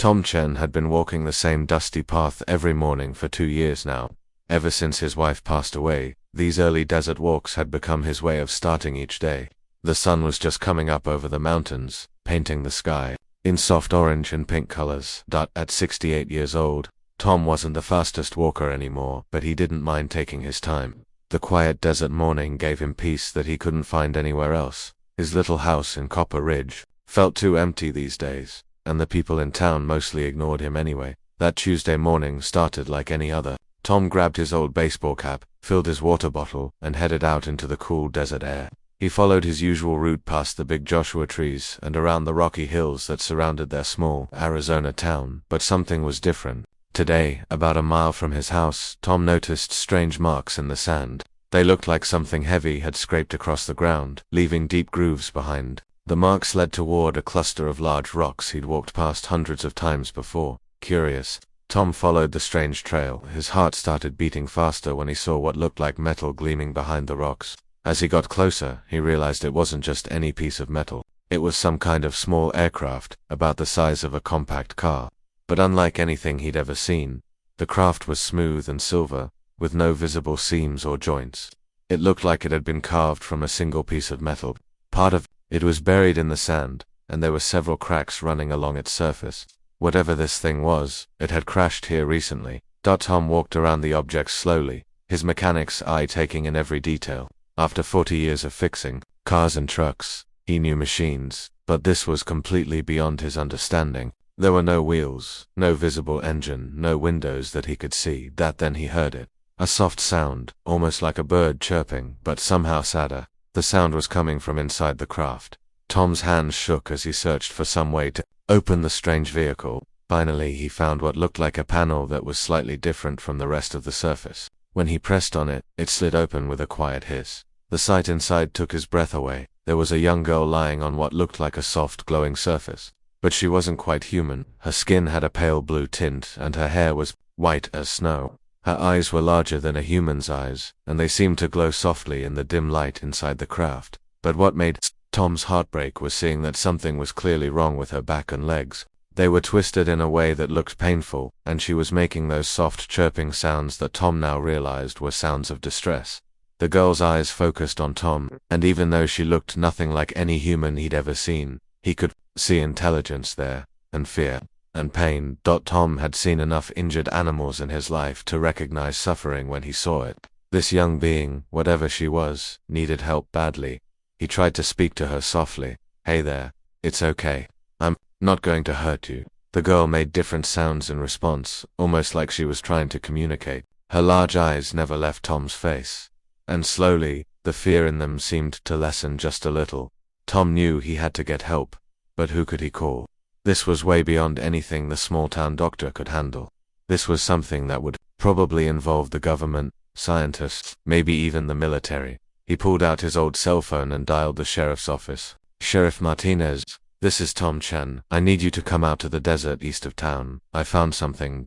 Tom Chen had been walking the same dusty path every morning for 2 years now. Ever since his wife passed away, these early desert walks had become his way of starting each day. The sun was just coming up over the mountains, painting the sky in soft orange and pink colors. At 68 years old, Tom wasn't the fastest walker anymore, but he didn't mind taking his time. The quiet desert morning gave him peace that he couldn't find anywhere else. His little house in Copper Ridge felt too empty these days, and the people in town mostly ignored him anyway. That Tuesday morning started like any other. Tom grabbed his old baseball cap, filled his water bottle, and headed out into the cool desert air. He followed his usual route past the big Joshua trees and around the rocky hills that surrounded their small Arizona town, but something was different. Today, about a mile from his house, Tom noticed strange marks in the sand. They looked like something heavy had scraped across the ground, leaving deep grooves behind. The marks led toward a cluster of large rocks he'd walked past hundreds of times before. Curious, Tom followed the strange trail. His heart started beating faster when he saw what looked like metal gleaming behind the rocks. As he got closer, he realized it wasn't just any piece of metal. It was some kind of small aircraft, about the size of a compact car. But unlike anything he'd ever seen, the craft was smooth and silver, with no visible seams or joints. It looked like it had been carved from a single piece of metal. Part of it was buried in the sand, and there were several cracks running along its surface. Whatever this thing was, it had crashed here recently. Tom walked around the object slowly, his mechanic's eye taking in every detail. After 40 years of fixing cars and trucks, he knew machines, but this was completely beyond his understanding. There were no wheels, no visible engine, no windows that he could see. Then he heard it. A soft sound, almost like a bird chirping, but somehow sadder. The sound was coming from inside the craft. Tom's hands shook as he searched for some way to open the strange vehicle. Finally, he found what looked like a panel that was slightly different from the rest of the surface. When he pressed on it, it slid open with a quiet hiss. The sight inside took his breath away. There was a young girl lying on what looked like a soft, glowing surface. But she wasn't quite human. Her skin had a pale blue tint, and her hair was white as snow. Her eyes were larger than a human's eyes, and they seemed to glow softly in the dim light inside the craft. But what made Tom's heart break was seeing that something was clearly wrong with her back and legs. They were twisted in a way that looked painful, and she was making those soft chirping sounds that Tom now realized were sounds of distress. The girl's eyes focused on Tom, and even though she looked nothing like any human he'd ever seen, he could see intelligence there, and fear, and pain. Tom had seen enough injured animals in his life to recognize suffering when he saw it. This young being, whatever she was, needed help badly. He tried to speak to her softly. "Hey there, it's okay. I'm not going to hurt you." The girl made different sounds in response, almost like she was trying to communicate. Her large eyes never left Tom's face, and slowly, the fear in them seemed to lessen just a little. Tom knew he had to get help, but who could he call? This was way beyond anything the small-town doctor could handle. This was something that would probably involve the government, scientists, maybe even the military. He pulled out his old cell phone and dialed the sheriff's office. "Sheriff Martinez, this is Tom Chen. I need you to come out to the desert east of town. I found something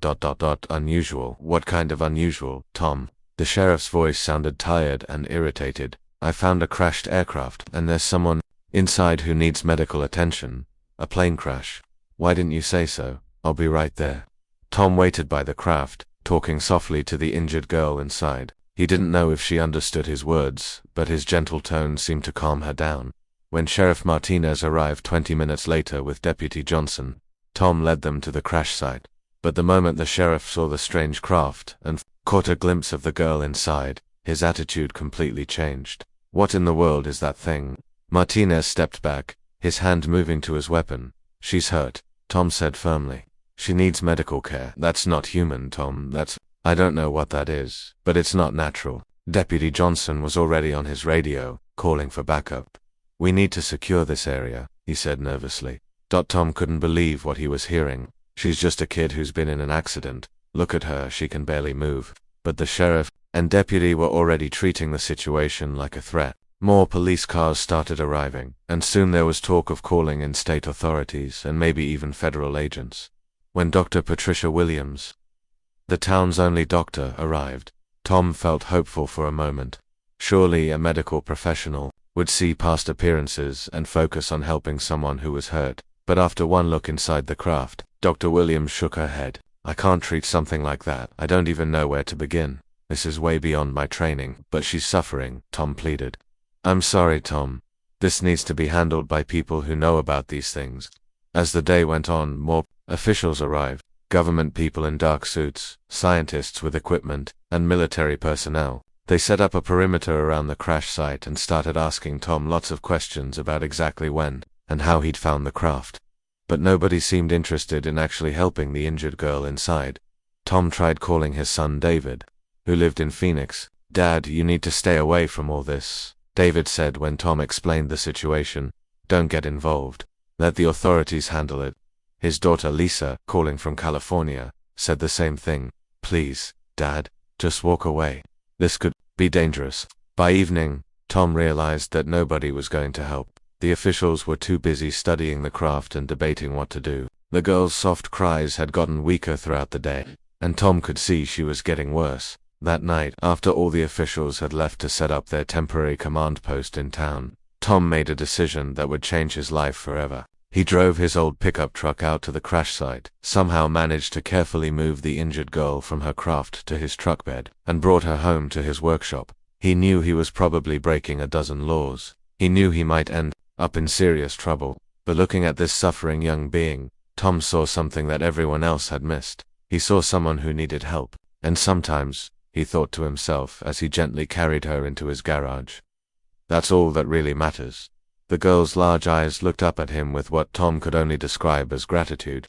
unusual." "What kind of unusual, Tom?" The sheriff's voice sounded tired and irritated. "I found a crashed aircraft, and there's someone inside who needs medical attention. A plane crash. Why didn't you say so? I'll be right there." Tom waited by the craft, talking softly to the injured girl inside. He didn't know if she understood his words, but his gentle tone seemed to calm her down. When Sheriff Martinez arrived 20 minutes later with Deputy Johnson, Tom led them to the crash site. But the moment the sheriff saw the strange craft and caught a glimpse of the girl inside, his attitude completely changed. "What in the world is that thing?" Martinez stepped back, his hand moving to his weapon. "She's hurt," Tom said firmly. "She needs medical care." "That's not human, Tom. I don't know what that is, but it's not natural." Deputy Johnson was already on his radio, calling for backup. "We need to secure this area," he said nervously. Tom couldn't believe what he was hearing. "She's just a kid who's been in an accident. Look at her, she can barely move." But the sheriff and deputy were already treating the situation like a threat. More police cars started arriving, and soon there was talk of calling in state authorities and maybe even federal agents. When Dr. Patricia Williams, the town's only doctor, arrived, Tom felt hopeful for a moment. Surely a medical professional would see past appearances and focus on helping someone who was hurt. But after one look inside the craft, Dr. Williams shook her head. I can't treat something like that. I don't even know where to begin. This is way beyond my training. But she's suffering, Tom pleaded. I'm sorry, Tom. This needs to be handled by people who know about these things. As the day went on, more officials arrived. Government people in dark suits, scientists with equipment, and military personnel. They set up a perimeter around the crash site and started asking Tom lots of questions about exactly when and how he'd found the craft. But nobody seemed interested in actually helping the injured girl inside. Tom tried calling his son David, who lived in Phoenix. Dad, you need to stay away from all this, David said when Tom explained the situation. Don't get involved. Let the authorities handle it. His daughter Lisa, calling from California, said the same thing. Please, Dad, just walk away. This could be dangerous. By evening, Tom realized that nobody was going to help. The officials were too busy studying the craft and debating what to do. The girl's soft cries had gotten weaker throughout the day, and Tom could see she was getting worse. That night, after all the officials had left to set up their temporary command post in town, Tom made a decision that would change his life forever. He drove his old pickup truck out to the crash site, somehow managed to carefully move the injured girl from her craft to his truck bed, and brought her home to his workshop. He knew he was probably breaking a dozen laws. He knew he might end up in serious trouble. But looking at this suffering young being, Tom saw something that everyone else had missed. He saw someone who needed help. And sometimes, he thought to himself as he gently carried her into his garage, that's all that really matters. The girl's large eyes looked up at him with what Tom could only describe as gratitude.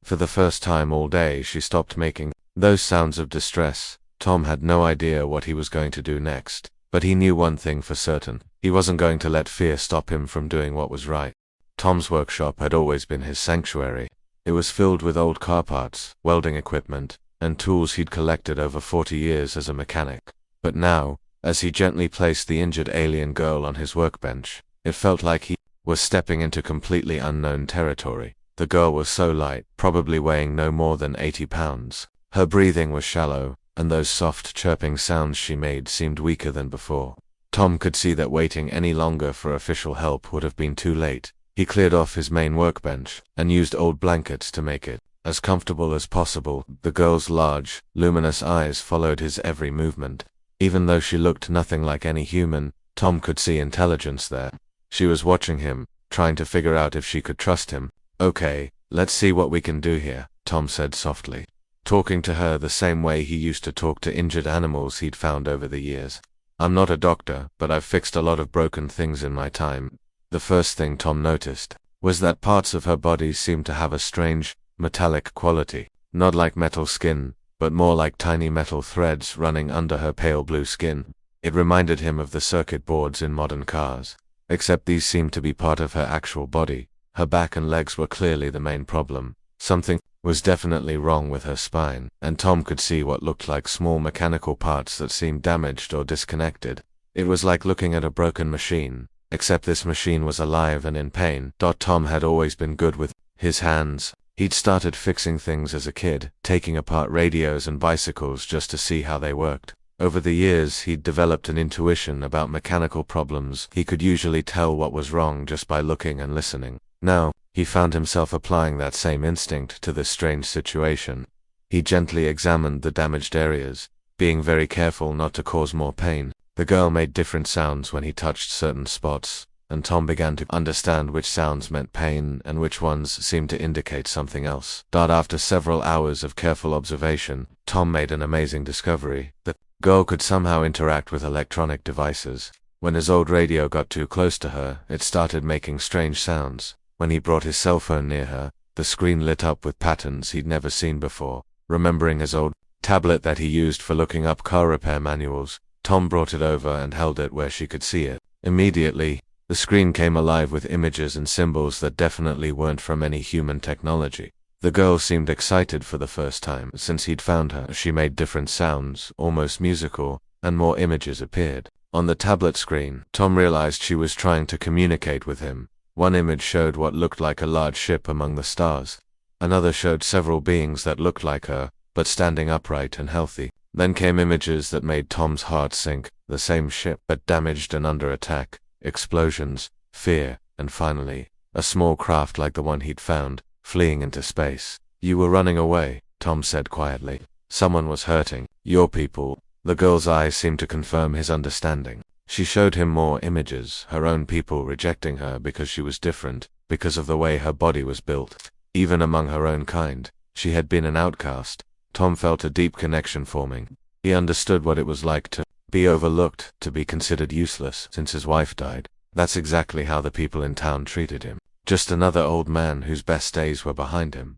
For the first time all day, she stopped making those sounds of distress. Tom had no idea what he was going to do next, but he knew one thing for certain. He wasn't going to let fear stop him from doing what was right. Tom's workshop had always been his sanctuary. It was filled with old car parts, welding equipment, and tools he'd collected over 40 years as a mechanic. But now, as he gently placed the injured alien girl on his workbench, it felt like he was stepping into completely unknown territory. The girl was so light, probably weighing no more than 80 pounds. Her breathing was shallow, and those soft chirping sounds she made seemed weaker than before. Tom could see that waiting any longer for official help would have been too late. He cleared off his main workbench, and used old blankets to make it as comfortable as possible. The girl's large, luminous eyes followed his every movement. Even though she looked nothing like any human, Tom could see intelligence there. She was watching him, trying to figure out if she could trust him. Okay, let's see what we can do here, Tom said softly, talking to her the same way he used to talk to injured animals he'd found over the years. I'm not a doctor, but I've fixed a lot of broken things in my time. The first thing Tom noticed was that parts of her body seemed to have a strange, metallic quality. Not like metal skin, but more like tiny metal threads running under her pale blue skin. It reminded him of the circuit boards in modern cars. Except these seemed to be part of her actual body. Her back and legs were clearly the main problem. Something was definitely wrong with her spine, and Tom could see what looked like small mechanical parts that seemed damaged or disconnected. It was like looking at a broken machine, except this machine was alive and in pain. Tom had always been good with his hands. He'd started fixing things as a kid, taking apart radios and bicycles just to see how they worked. Over the years, he'd developed an intuition about mechanical problems. He could usually tell what was wrong just by looking and listening. Now, he found himself applying that same instinct to this strange situation. He gently examined the damaged areas, being very careful not to cause more pain. The girl made different sounds when he touched certain spots, and Tom began to understand which sounds meant pain and which ones seemed to indicate something else. After several hours of careful observation, Tom made an amazing discovery. The girl could somehow interact with electronic devices. When his old radio got too close to her, it started making strange sounds. When he brought his cell phone near her, the screen lit up with patterns he'd never seen before. Remembering his old tablet that he used for looking up car repair manuals, Tom brought it over and held it where she could see it. Immediately, the screen came alive with images and symbols that definitely weren't from any human technology. The girl seemed excited for the first time since he'd found her. She made different sounds, almost musical, and more images appeared. On the tablet screen, Tom realized she was trying to communicate with him. One image showed what looked like a large ship among the stars. Another showed several beings that looked like her, but standing upright and healthy. Then came images that made Tom's heart sink. The same ship, but damaged and under attack. Explosions, fear, and finally, a small craft like the one he'd found, fleeing into space. You were running away, Tom said quietly. Someone was hurting. Your people. The girl's eyes seemed to confirm his understanding. She showed him more images, her own people rejecting her because she was different, because of the way her body was built. Even among her own kind, she had been an outcast. Tom felt a deep connection forming. He understood what it was like to be overlooked, to be considered useless since his wife died. That's exactly how the people in town treated him. Just another old man whose best days were behind him.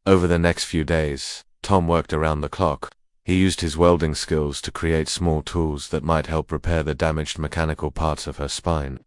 Over the next few days, Tom worked around the clock. He used his welding skills to create small tools that might help repair the damaged mechanical parts of her spine.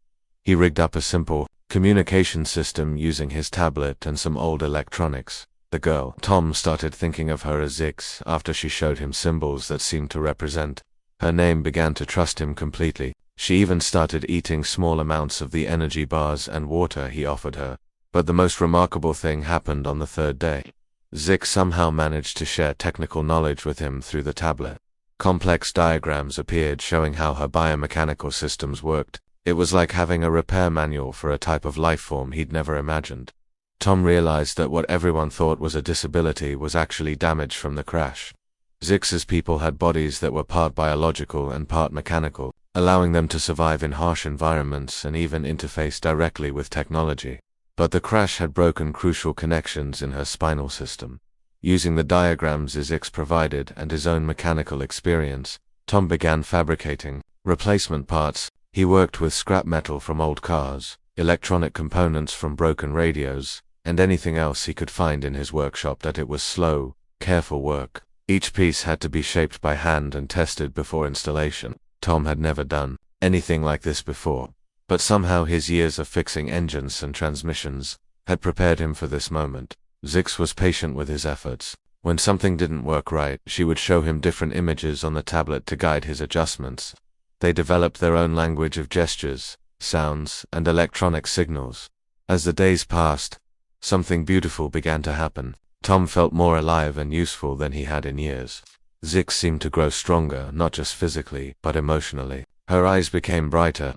He rigged up a simple communication system using his tablet and some old electronics. The girl, Tom started thinking of her as Zix after she showed him symbols that seemed to represent her name, began to trust him completely. She even started eating small amounts of the energy bars and water he offered her. But the most remarkable thing happened on the third day. Zix somehow managed to share technical knowledge with him through the tablet. Complex diagrams appeared showing how her biomechanical systems worked. It was like having a repair manual for a type of life form he'd never imagined. Tom realized that what everyone thought was a disability was actually damage from the crash. Zix's people had bodies that were part biological and part mechanical, allowing them to survive in harsh environments and even interface directly with technology. But the crash had broken crucial connections in her spinal system. Using the diagrams Zix provided and his own mechanical experience, Tom began fabricating replacement parts. He worked with scrap metal from old cars, electronic components from broken radios, and anything else he could find in his workshop. That it was slow, careful work. Each piece had to be shaped by hand and tested before installation. Tom had never done anything like this before, but somehow his years of fixing engines and transmissions had prepared him for this moment. Zix was patient with his efforts. When something didn't work right, she would show him different images on the tablet to guide his adjustments. They developed their own language of gestures, sounds, and electronic signals. As the days passed, something beautiful began to happen. Tom felt more alive and useful than he had in years. Zix seemed to grow stronger, not just physically, but emotionally. Her eyes became brighter,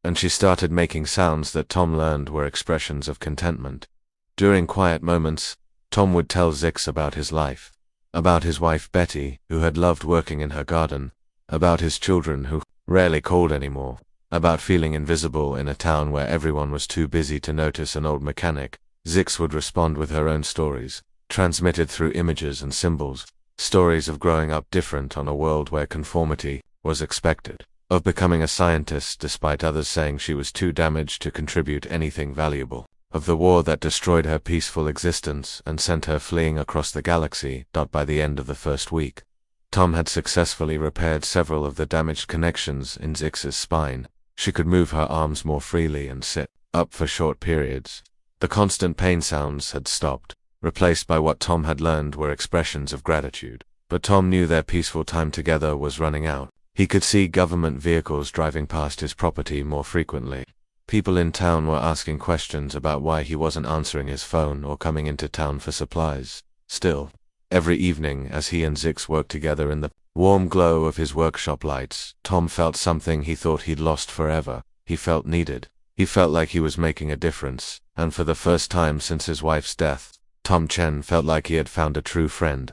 and she started making sounds that Tom learned were expressions of contentment. During quiet moments, Tom would tell Zix about his life, about his wife Betty, who had loved working in her garden, about his children who rarely called anymore, about feeling invisible in a town where everyone was too busy to notice an old mechanic. Zix would respond with her own stories, transmitted through images and symbols, stories of growing up different on a world where conformity was expected, of becoming a scientist despite others saying she was too damaged to contribute anything valuable, of the war that destroyed her peaceful existence and sent her fleeing across the galaxy. By the end of the first week, Tom had successfully repaired several of the damaged connections in Zix's spine. She could move her arms more freely and sit up for short periods. The constant pain sounds had stopped, replaced by what Tom had learned were expressions of gratitude. But Tom knew their peaceful time together was running out. He could see government vehicles driving past his property more frequently. People in town were asking questions about why he wasn't answering his phone or coming into town for supplies. Still, every evening as he and Zix worked together in the warm glow of his workshop lights, Tom felt something he thought he'd lost forever. He felt needed. He felt like he was making a difference, and for the first time since his wife's death, Tom Chen felt like he had found a true friend.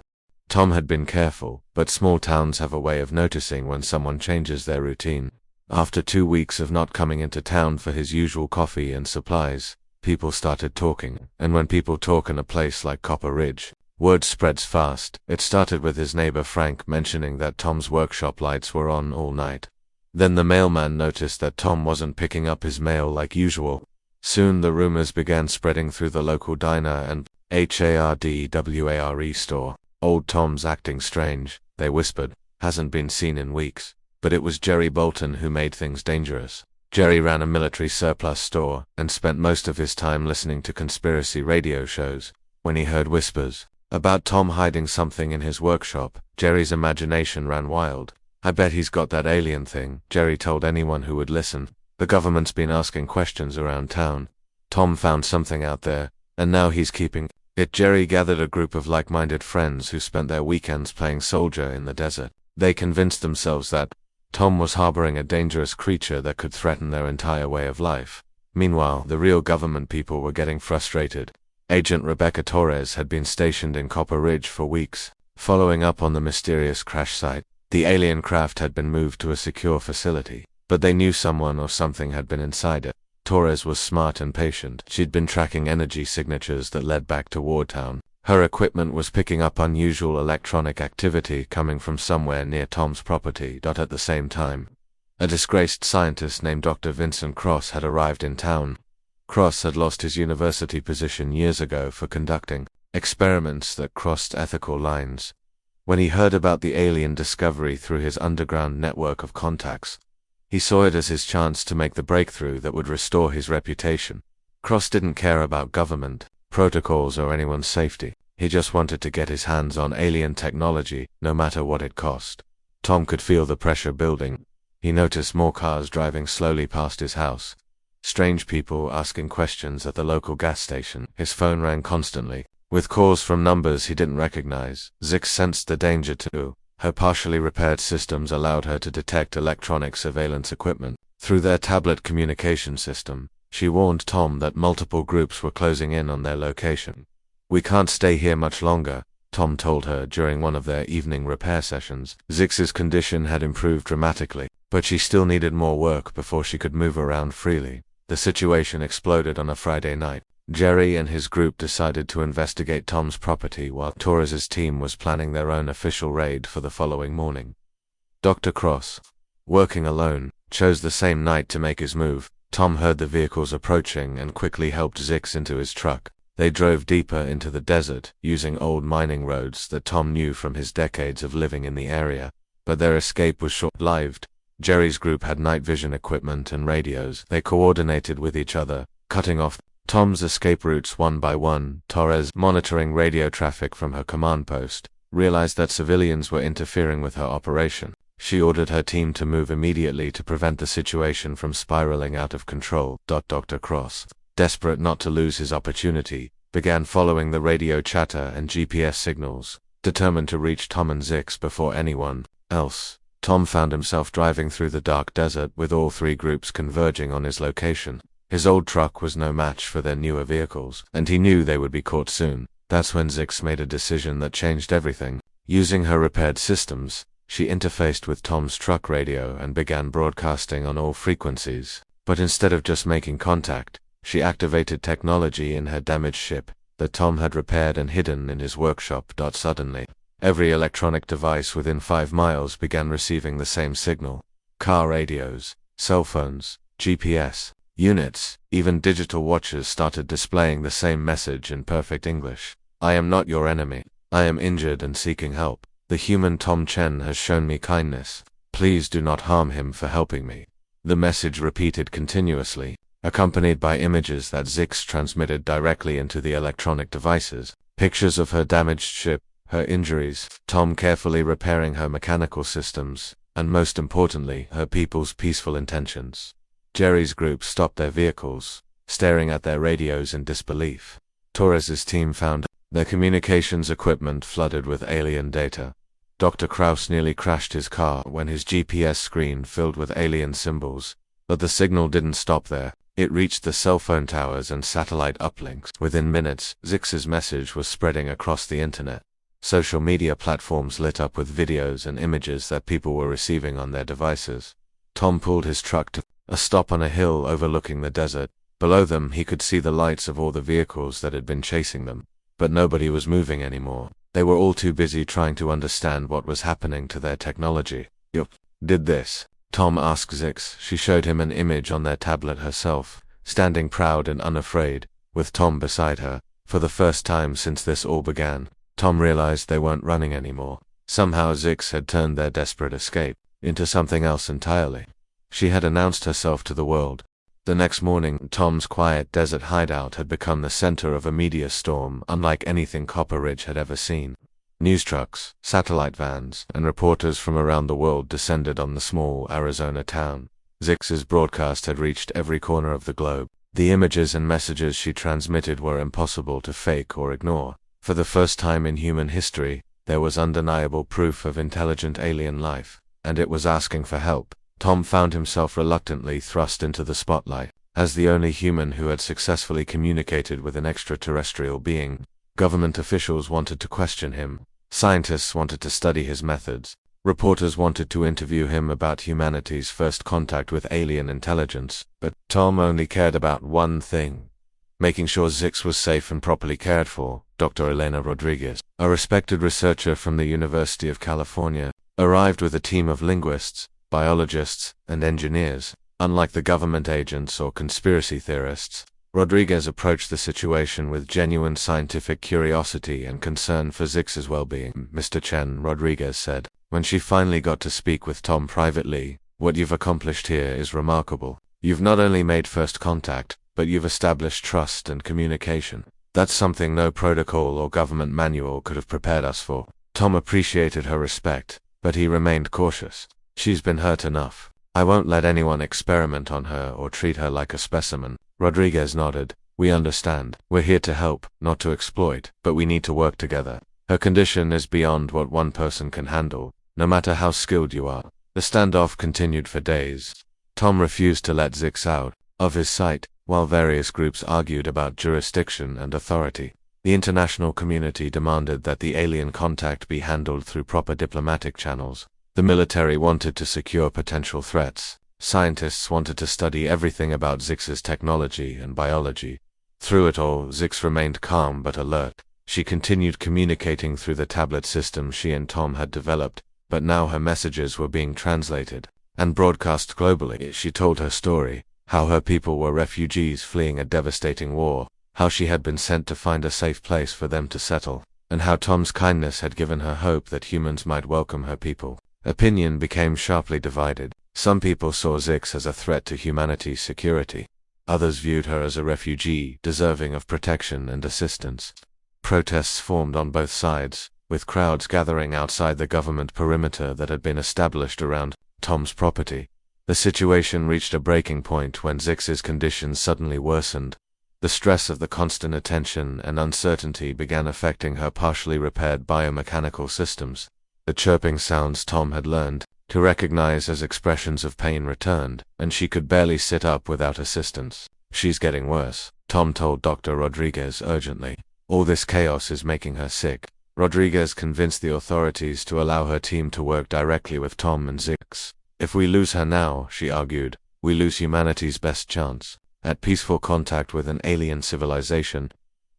Tom had been careful, but small towns have a way of noticing when someone changes their routine. After 2 weeks of not coming into town for his usual coffee and supplies, people started talking, and when people talk in a place like Copper Ridge, word spreads fast. It started with his neighbor Frank mentioning that Tom's workshop lights were on all night. Then the mailman noticed that Tom wasn't picking up his mail like usual. Soon the rumors began spreading through the local diner and HFY store. Old Tom's acting strange, they whispered, hasn't been seen in weeks. But it was Jerry Bolton who made things dangerous. Jerry ran a military surplus store and spent most of his time listening to conspiracy radio shows. When he heard whispers about Tom hiding something in his workshop, Jerry's imagination ran wild. I bet he's got that alien thing, Jerry told anyone who would listen. The government's been asking questions around town. Tom found something out there, and now he's keeping it. Jerry gathered a group of like-minded friends who spent their weekends playing soldier in the desert. They convinced themselves that Tom was harboring a dangerous creature that could threaten their entire way of life. Meanwhile, the real government people were getting frustrated. Agent Rebecca Torres had been stationed in Copper Ridge for weeks, following up on the mysterious crash site. The alien craft had been moved to a secure facility, but they knew someone or something had been inside it. Torres was smart and patient. She'd been tracking energy signatures that led back to Wardtown. Her equipment was picking up unusual electronic activity coming from somewhere near Tom's property. At the same time, a disgraced scientist named Dr. Vincent Cross had arrived in town. Cross had lost his university position years ago for conducting experiments that crossed ethical lines. When he heard about the alien discovery through his underground network of contacts, he saw it as his chance to make the breakthrough that would restore his reputation. Cross didn't care about government, protocols, or anyone's safety. He just wanted to get his hands on alien technology, no matter what it cost. Tom could feel the pressure building. He noticed more cars driving slowly past his house. Strange people asking questions at the local gas station. His phone rang constantly, with calls from numbers he didn't recognize. Zix sensed the danger too. Her partially repaired systems allowed her to detect electronic surveillance equipment. Through their tablet communication system, she warned Tom that multiple groups were closing in on their location. "We can't stay here much longer," Tom told her during one of their evening repair sessions. Zix's condition had improved dramatically, but she still needed more work before she could move around freely. The situation exploded on a Friday night. Jerry and his group decided to investigate Tom's property while Torres's team was planning their own official raid for the following morning. Dr. Cross, working alone, chose the same night to make his move. Tom heard the vehicles approaching and quickly helped Zix into his truck. They drove deeper into the desert, using old mining roads that Tom knew from his decades of living in the area. But their escape was short-lived. Jerry's group had night vision equipment and radios. They coordinated with each other, cutting off Tom's escape routes one by one. Torres, monitoring radio traffic from her command post, realized that civilians were interfering with her operation. She ordered her team to move immediately to prevent the situation from spiraling out of control. Dr. Cross, desperate not to lose his opportunity, began following the radio chatter and GPS signals, determined to reach Tom and Zix before anyone else. Tom found himself driving through the dark desert with all three groups converging on his location. His old truck was no match for their newer vehicles, and he knew they would be caught soon. That's when Zix made a decision that changed everything. Using her repaired systems, she interfaced with Tom's truck radio and began broadcasting on all frequencies. But instead of just making contact, she activated technology in her damaged ship that Tom had repaired and hidden in his workshop. Suddenly, every electronic device within 5 miles began receiving the same signal. Car radios, cell phones, GPS units, even digital watches started displaying the same message in perfect English. "I am not your enemy. I am injured and seeking help. The human Tom Chen has shown me kindness. Please do not harm him for helping me." The message repeated continuously, accompanied by images that Zix transmitted directly into the electronic devices. Pictures of her damaged ship, her injuries, Tom carefully repairing her mechanical systems, and most importantly, her people's peaceful intentions. Jerry's group stopped their vehicles, staring at their radios in disbelief. Torres's team found their communications equipment flooded with alien data. Dr. Kraus nearly crashed his car when his GPS screen filled with alien symbols. But the signal didn't stop there. It reached the cell phone towers and satellite uplinks. Within minutes, Zix's message was spreading across the internet. Social media platforms lit up with videos and images that people were receiving on their devices. Tom pulled his truck to a stop on a hill overlooking the desert. Below them, he could see the lights of all the vehicles that had been chasing them. But nobody was moving anymore. They were all too busy trying to understand what was happening to their technology. "You did this?" Tom asked Zix. She showed him an image on their tablet herself, standing proud and unafraid, with Tom beside her. For the first time since this all began, Tom realized they weren't running anymore. Somehow Zix had turned their desperate escape into something else entirely. She had announced herself to the world. The next morning, Tom's quiet desert hideout had become the center of a media storm unlike anything Copper Ridge had ever seen. News trucks, satellite vans, and reporters from around the world descended on the small Arizona town. Zix's broadcast had reached every corner of the globe. The images and messages she transmitted were impossible to fake or ignore. For the first time in human history, there was undeniable proof of intelligent alien life, and it was asking for help. Tom found himself reluctantly thrust into the spotlight. As the only human who had successfully communicated with an extraterrestrial being, government officials wanted to question him, scientists wanted to study his methods, reporters wanted to interview him about humanity's first contact with alien intelligence, but Tom only cared about one thing: making sure Zix was safe and properly cared for. Dr. Elena Rodriguez, a respected researcher from the University of California, arrived with a team of linguists, biologists, and engineers. Unlike the government agents or conspiracy theorists, Rodriguez approached the situation with genuine scientific curiosity and concern for Zix's well-being. Mr. Chen, Rodriguez said, when she finally got to speak with Tom privately, "What you've accomplished here is remarkable. You've not only made first contact, but you've established trust and communication. That's something no protocol or government manual could have prepared us for." Tom appreciated her respect, but he remained cautious. "She's been hurt enough. I won't let anyone experiment on her or treat her like a specimen." Rodriguez nodded. "We understand. We're here to help, not to exploit, but we need to work together. Her condition is beyond what one person can handle, no matter how skilled you are." The standoff continued for days. Tom refused to let Zix out of his sight, while various groups argued about jurisdiction and authority. The international community demanded that the alien contact be handled through proper diplomatic channels. The military wanted to secure potential threats. Scientists wanted to study everything about Zix's technology and biology. Through it all, Zix remained calm but alert. She continued communicating through the tablet system she and Tom had developed, but now her messages were being translated and broadcast globally. She told her story, how her people were refugees fleeing a devastating war, how she had been sent to find a safe place for them to settle, and how Tom's kindness had given her hope that humans might welcome her people. Opinion became sharply divided. Some people saw Zix as a threat to humanity's security. Others viewed her as a refugee, deserving of protection and assistance. Protests formed on both sides, with crowds gathering outside the government perimeter that had been established around Tom's property. The situation reached a breaking point when Zix's condition suddenly worsened. The stress of the constant attention and uncertainty began affecting her partially repaired biomechanical systems. The chirping sounds Tom had learned to recognize as expressions of pain returned, and she could barely sit up without assistance. "She's getting worse," Tom told Dr. Rodriguez urgently. "All this chaos is making her sick." Rodriguez convinced the authorities to allow her team to work directly with Tom and Zix. "If we lose her now," she argued, "we lose humanity's best chance at peaceful contact with an alien civilization."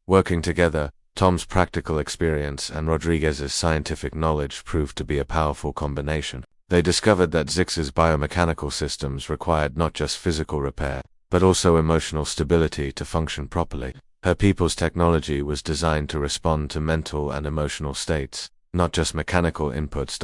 Working together, Tom's practical experience and Rodriguez's scientific knowledge proved to be a powerful combination. They discovered that Zix's biomechanical systems required not just physical repair, but also emotional stability to function properly. Her people's technology was designed to respond to mental and emotional states, not just mechanical inputs.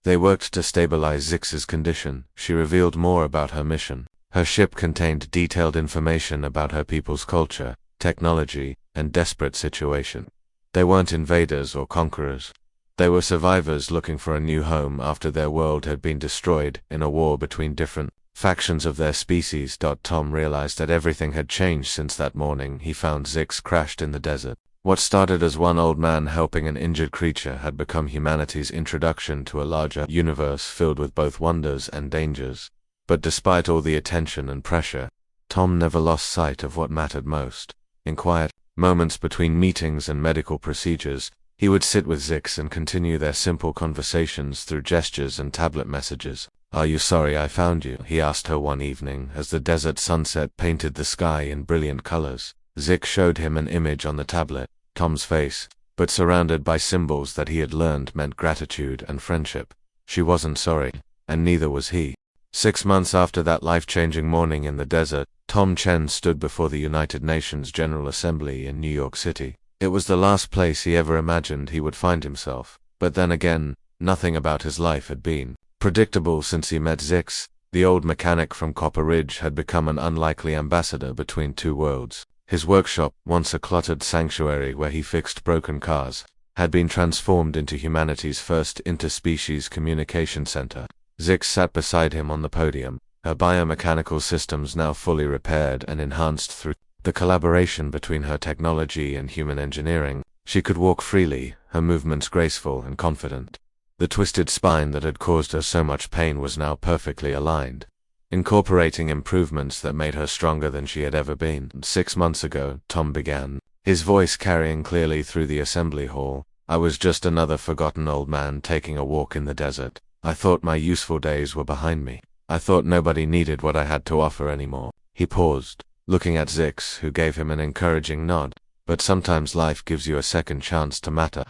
They worked to stabilize Zix's condition. She revealed more about her mission. Her ship contained detailed information about her people's culture, technology, and desperate situation. They weren't invaders or conquerors. They were survivors looking for a new home after their world had been destroyed in a war between different factions of their species. Tom realized that everything had changed since that morning he found Zix crashed in the desert. What started as one old man helping an injured creature had become humanity's introduction to a larger universe filled with both wonders and dangers. But despite all the attention and pressure, Tom never lost sight of what mattered most. In quiet moments between meetings and medical procedures, he would sit with Zix and continue their simple conversations through gestures and tablet messages. "Are you sorry I found you?" he asked her one evening as the desert sunset painted the sky in brilliant colors. Zix showed him an image on the tablet, Tom's face, but surrounded by symbols that he had learned meant gratitude and friendship. She wasn't sorry, and neither was he. 6 months after that life-changing morning in the desert, Tom Chen stood before the United Nations General Assembly in New York City. It was the last place he ever imagined he would find himself. But then again, nothing about his life had been predictable since he met Zix. The old mechanic from Copper Ridge had become an unlikely ambassador between two worlds. His workshop, once a cluttered sanctuary where he fixed broken cars, had been transformed into humanity's first interspecies communication center. Zix sat beside him on the podium, her biomechanical systems now fully repaired and enhanced through the collaboration between her technology and human engineering. She could walk freely, her movements graceful and confident. The twisted spine that had caused her so much pain was now perfectly aligned. incorporating improvements that made her stronger than she had ever been. 6 months ago, Tom began, his voice carrying clearly through the assembly hall. I was just another forgotten old man taking a walk in the desert. I thought my useful days were behind me. I thought nobody needed what I had to offer anymore. He paused, looking at Zix, who gave him an encouraging nod. But sometimes life gives you a second chance to matter.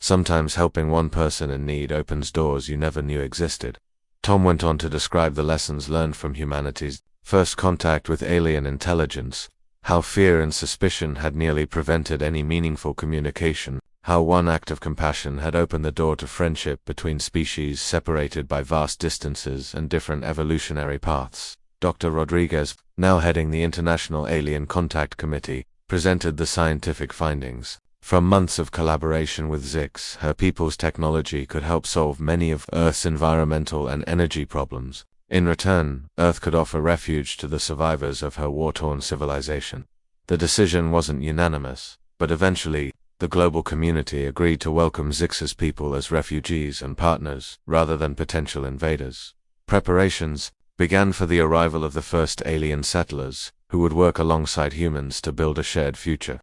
Sometimes helping one person in need opens doors you never knew existed. Tom went on to describe the lessons learned from humanity's first contact with alien intelligence, how fear and suspicion had nearly prevented any meaningful communication, how one act of compassion had opened the door to friendship between species separated by vast distances and different evolutionary paths. Dr. Rodriguez, now heading the International Alien Contact Committee, presented the scientific findings. From months of collaboration with Zix, her people's technology could help solve many of Earth's environmental and energy problems. In return, Earth could offer refuge to the survivors of her war-torn civilization. The decision wasn't unanimous, but eventually, the global community agreed to welcome Zix's people as refugees and partners, rather than potential invaders. Preparations began for the arrival of the first alien settlers, who would work alongside humans to build a shared future.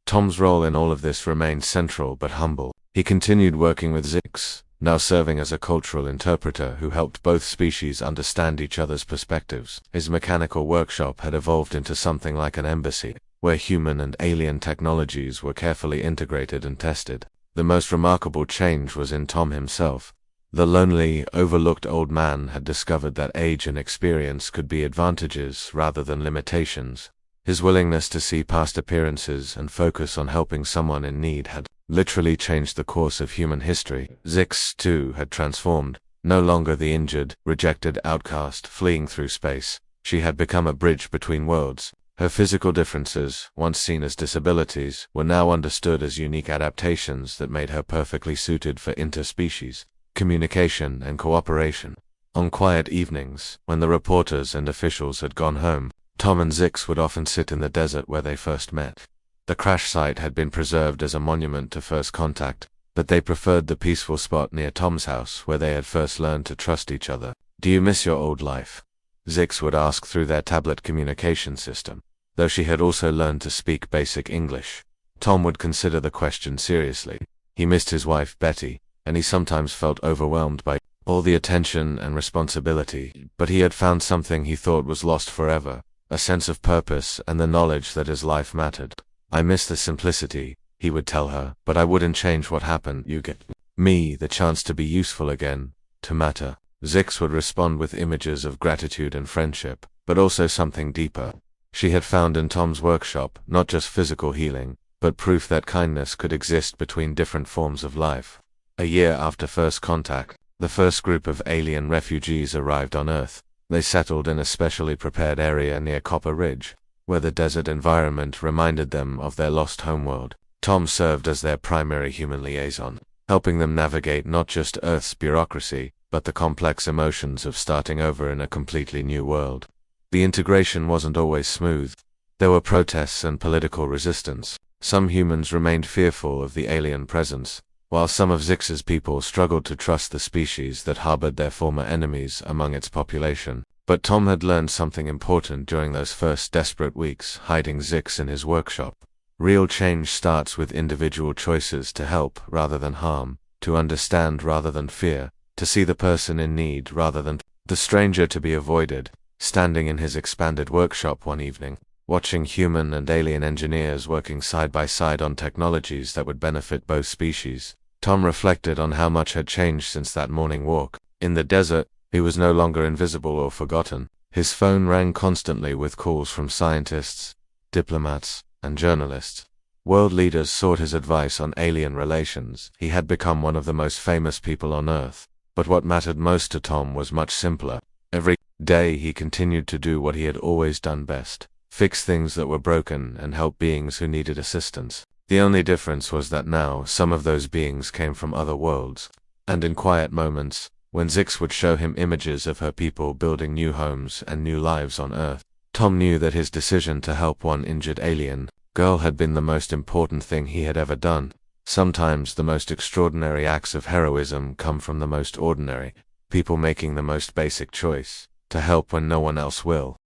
Tom's role in all of this remained central but humble. He continued working with Zix, now serving as a cultural interpreter who helped both species understand each other's perspectives. His mechanical workshop had evolved into something like an embassy, where human and alien technologies were carefully integrated and tested. The most remarkable change was in Tom himself. The lonely, overlooked old man had discovered that age and experience could be advantages rather than limitations. His willingness to see past appearances and focus on helping someone in need had literally changed the course of human history. Zix, too, had transformed. No longer the injured, rejected outcast fleeing through space, she had become a bridge between worlds. Her physical differences, once seen as disabilities, were now understood as unique adaptations that made her perfectly suited for interspecies communication and cooperation. On quiet evenings, when the reporters and officials had gone home, Tom and Zix would often sit in the desert where they first met. The crash site had been preserved as a monument to first contact, but they preferred the peaceful spot near Tom's house where they had first learned to trust each other. "Do you miss your old life?" Zix would ask through their tablet communication system. Though she had also learned to speak basic English, Tom would consider the question seriously. He missed his wife Betty, and he sometimes felt overwhelmed by all the attention and responsibility, but he had found something he thought was lost forever, a sense of purpose and the knowledge that his life mattered. "I miss the simplicity," he would tell her, "but I wouldn't change what happened. You get me, the chance to be useful again, to matter." Zix would respond with images of gratitude and friendship, but also something deeper. She had found in Tom's workshop not just physical healing, but proof that kindness could exist between different forms of life. A year after first contact, the first group of alien refugees arrived on Earth. They settled in a specially prepared area near Copper Ridge, where the desert environment reminded them of their lost homeworld. Tom served as their primary human liaison, helping them navigate not just Earth's bureaucracy, but the complex emotions of starting over in a completely new world. The integration wasn't always smooth. There were protests and political resistance. Some humans remained fearful of the alien presence, while some of Zix's people struggled to trust the species that harbored their former enemies among its population. But Tom had learned something important during those first desperate weeks, hiding Zix in his workshop. Real change starts with individual choices to help rather than harm, to understand rather than fear, to see the person in need rather than the stranger to be avoided. Standing in his expanded workshop one evening, watching human and alien engineers working side by side on technologies that would benefit both species, Tom reflected on how much had changed since that morning walk. In the desert, he was no longer invisible or forgotten. His phone rang constantly with calls from scientists, diplomats, and journalists. World leaders sought his advice on alien relations. He had become one of the most famous people on Earth. But what mattered most to Tom was much simpler. Every day he continued to do what he had always done best: fix things that were broken and help beings who needed assistance. The only difference was that now some of those beings came from other worlds, and in quiet moments, when Zix would show him images of her people building new homes and new lives on Earth, Tom knew that his decision to help one injured alien girl had been the most important thing he had ever done. Sometimes the most extraordinary acts of heroism come from the most ordinary, people making the most basic choice. to help when no one else will.